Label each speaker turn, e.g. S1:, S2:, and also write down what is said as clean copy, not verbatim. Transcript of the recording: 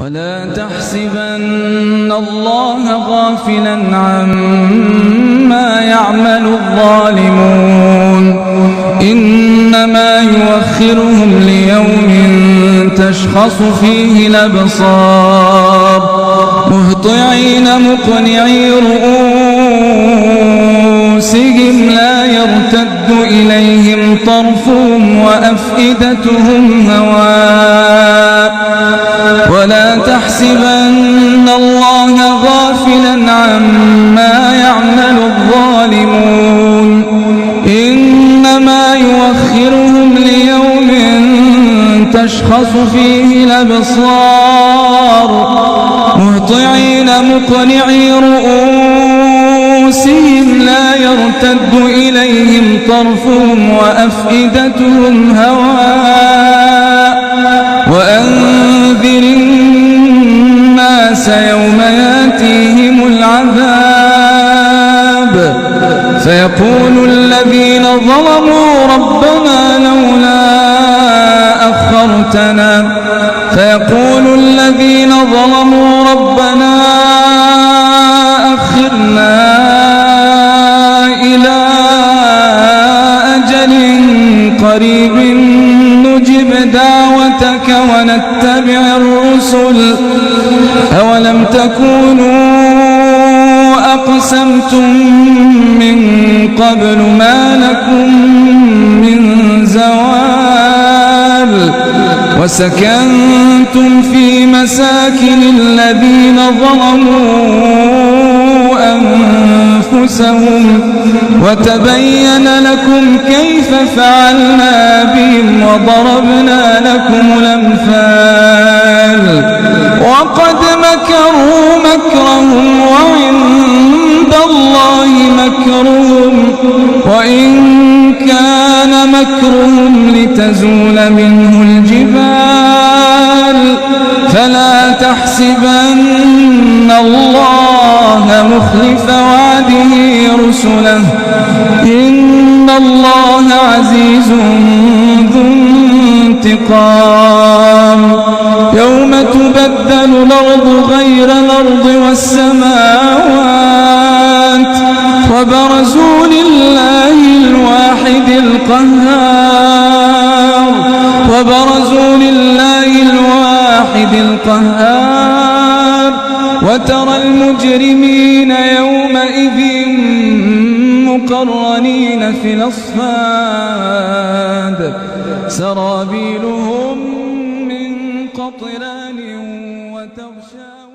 S1: ولا تحسبن الله غافلا عما يعمل الظالمون إنما يؤخرهم ليوم تشخص فيه الأبصار مهطعين مقنعي رؤوسهم لا يرتد إليهم طرفهم وأفئدتهم هواء ولا تحسبن الله غافلا عما يعمل الظالمون إنما يؤخرهم ليوم تشخص فيه الأبصار مهطعين مقنعي رؤوسهم لا يرتد إليهم طرفهم وأفئدتهم هواء وأنذر الناس يوم ياتيهم العذاب فيقول الذين ظلموا ربنا لولا أخرنا إلى أجل قريب نجب دعوتك ونتبع الرسل أولم تكونوا أقسمتم من قبل ما لكم من زوال وسكنتم في مساكن الذين ظلموا أنفسهم وتبين لكم كيف فعلنا بهم وضربنا لكم الأمثال وقد مكروا مكرهم وعند الله مكرهم وإن كان مكرهم لتزول منه الجبال فلا تحسبن الله مخلف وعده رسله إن الله عزيز ذو انتقام يوم تبدل الأرض غير الأرض والسماوات وبرزوا لله الواحد القهار وترى المجرمين يومئذ مقرنين في الأصفاد سرابيلهم من قطران وتغشى